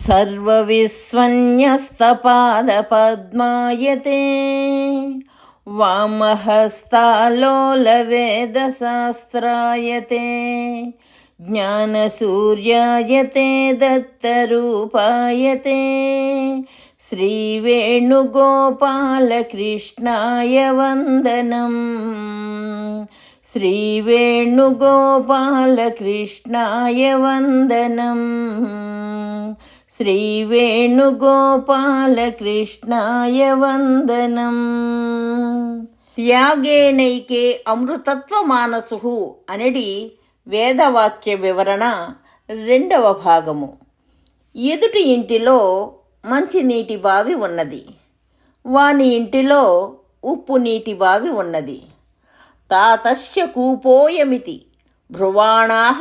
सर्वविस्वन्यस्तपादपद्मायते वामहस्तालोलवेदशास्त्रायते ज्ञानसूर्यायते दत्तरूपायते श्रीवेणुगोपालकृष्णाय वन्दनम् श्रीवेणुगोपालकृष्णाय वन्दनम् श्रीवेणुगोपालकृष्णाय वन्दनम् త్యాగేనైకే అమృతత్వమానసు అనేది వేదవాక్య వివరణ 2వ భాగము. ఎదుటి ఇంటిలో మంచినీటి బావి ఉన్నది, వాని ఇంటిలో ఉప్పు నీటి బావి ఉన్నది. తాతస్య కూపోయమితి బ్రువాణాః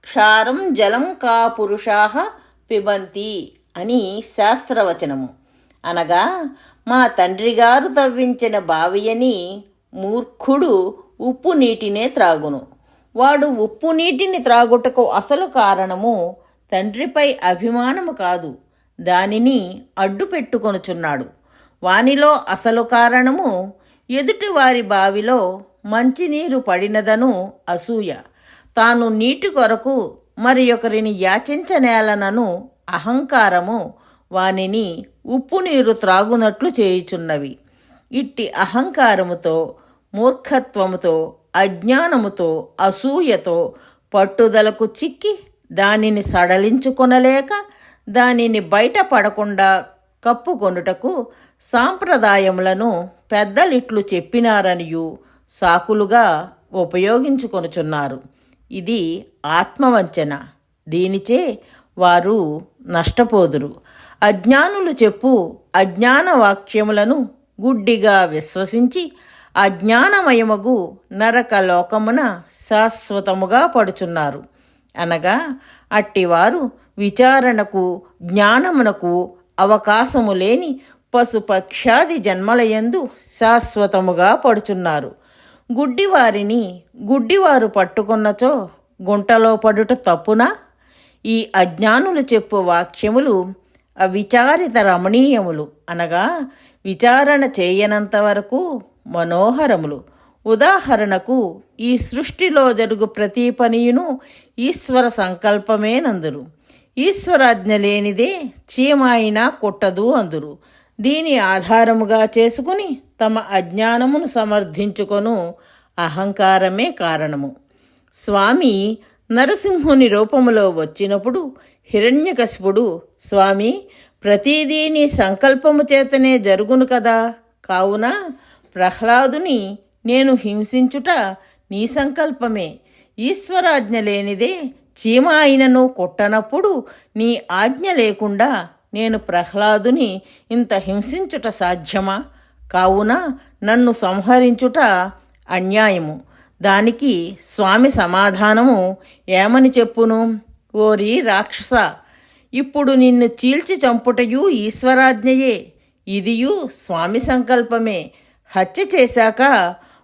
క్షారం జలం కా పురుషాః పిబంతి అని శాస్త్రవచనము. అనగా మా తండ్రిగారు తవ్వించిన బావి అని మూర్ఖుడు ఉప్పు నీటినే త్రాగును. వాడు ఉప్పు నీటిని త్రాగుటకు అసలు కారణము తండ్రిపై అభిమానము కాదు, దానిని అడ్డు పెట్టుకొనుచున్నాడు. వానిలో అసలు కారణము ఎదుటివారి బావిలో మంచినీరు పడినదను అసూయ. తాను నీటి కొరకు మరి ఒకరిని యాచించనేలనను అహంకారము వానిని ఉప్పు నీరు త్రాగునట్లు చేయుచున్నవి. ఇట్టి అహంకారముతో, మూర్ఖత్వముతో, అజ్ఞానముతో, అసూయతో పట్టుదలకు చిక్కి దానిని సడలించుకొనలేక దానిని బయటపడకుండా కప్పుకొనుటకు సాంప్రదాయములను పెద్దలిట్లు చెప్పినారనియు సాకులుగా ఉపయోగించుకొనుచున్నారు. ఇది ఆత్మవంచన. దీనిచే వారు నష్టపోదురు. అజ్ఞానులు చెప్పు అజ్ఞాన వాక్యములను గుడ్డిగా విశ్వసించి అజ్ఞానమయమగు నరక లోకమున శాశ్వతముగా పడుచున్నారు. అనగా అట్టివారు విచారణకు, జ్ఞానమునకు అవకాశము లేని పశుపక్షాది జన్మలయందు శాశ్వతముగా పడుచున్నారు. గుడ్డివారిని గుడ్డివారు పట్టుకున్నచో గుంటలో పడుట తప్పునా? ఈ అజ్ఞానులు చెప్పు వాక్యములు అవిచారిత రమణీయములు, అనగా విచారణ చేయనంత వరకు మనోహరములు. ఉదాహరణకు, ఈ సృష్టిలో జరుగు ప్రతి పనియును ఈశ్వర సంకల్పమేనందురు. ఈశ్వరాజ్ఞ లేనిదే చీమాయినా కొట్టదు అందురు. దీని ఆధారముగా చేసుకుని తమ అజ్ఞానమును సమర్థించుకొను అహంకారమే కారణము. స్వామి నరసింహుని రూపములో వచ్చినప్పుడు హిరణ్యకశిపుడు, స్వామి, ప్రతిదీ నీ సంకల్పము చేతనే జరుగును కదా, కావున ప్రహ్లాదుని నేను హింసించుట నీ సంకల్పమే. ఈశ్వరాజ్ఞ లేనిదే చీమ అయినను కొట్టనప్పుడు నీ ఆజ్ఞ లేకుండా నేను ప్రహ్లాదుని ఇంత హింసించుట సాధ్యమా? కావున నన్ను సంహరించుట అన్యాయము. దానికి స్వామి సమాధానము ఏమని చెప్పును? ఓరి రాక్షస, ఇప్పుడు నిన్ను చీల్చి చంపుటయు ఈశ్వరాజ్ఞయే, ఇదియు స్వామి సంకల్పమే. హత్య చేశాక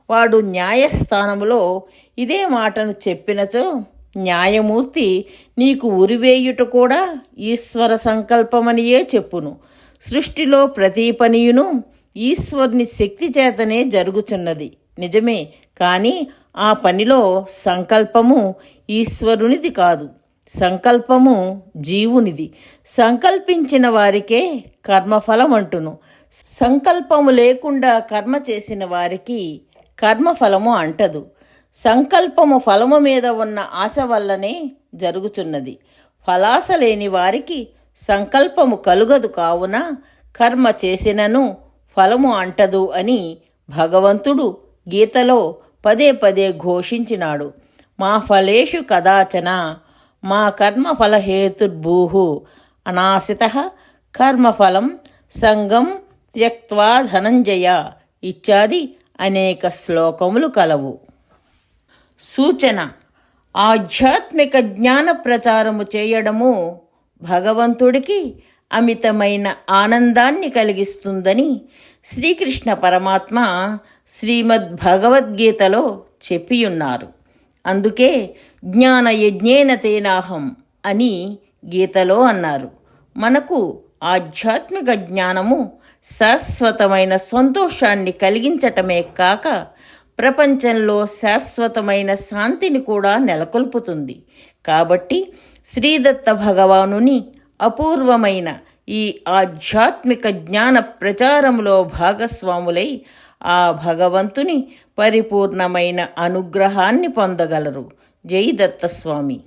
వాడు న్యాయస్థానములో ఇదే మాటను చెప్పినచో న్యాయమూర్తి నీకు ఉరివేయుట కూడా ఈశ్వర సంకల్పమనియే చెప్పును. సృష్టిలో ప్రతి పనియును ఈశ్వరుని శక్తి చేతనే జరుగుచున్నది నిజమే, కానీ ఆ పనిలో సంకల్పము ఈశ్వరునిది కాదు, సంకల్పము జీవునిది. సంకల్పించిన వారికే కర్మఫలం అంటును. సంకల్పము లేకుండా కర్మ చేసిన వారికి కర్మఫలము అంటదు. సంకల్పము ఫలము మీద ఉన్న ఆశ వల్లనే జరుగుచున్నది. ఫలాశ లేని వారికి సంకల్పము కలుగదు, కావున కర్మ చేసినను ఫలము అంటదు అని భగవంతుడు గీతలో పదే పదే ఘోషించినాడు. మా ఫలేషు కదాచన మా కర్మఫలహేతుర్భూః అనాశితః కర్మఫలం సంగం త్యక్త్వా ధనంజయ ఇత్యాది అనేక శ్లోకములు కలవు. సూచన: ఆధ్యాత్మిక జ్ఞాన ప్రచారము చేయడము భగవంతుడికి అమితమైన ఆనందాన్ని కలిగిస్తుందని శ్రీకృష్ణ పరమాత్మ శ్రీమద్ భగవద్గీతలో చెప్పియున్నారు. అందుకే జ్ఞానయజ్ఞేన తేనాహం అని గీతలో అన్నారు. మనకు ఆధ్యాత్మిక జ్ఞానము శాశ్వతమైన సంతోషాన్ని కలిగించటమే కాక ప్రపంచంలో శాశ్వతమైన శాంతిని కూడా నెలకొల్పుతుంది. కాబట్టి శ్రీదత్త భగవానుని అపూర్వమైన ఈ ఆధ్యాత్మిక జ్ఞాన ప్రచారంలో భాగస్వాములై ఆ భగవంతుని పరిపూర్ణమైన అనుగ్రహాన్ని పొందగలరు. జై దత్తస్వామి.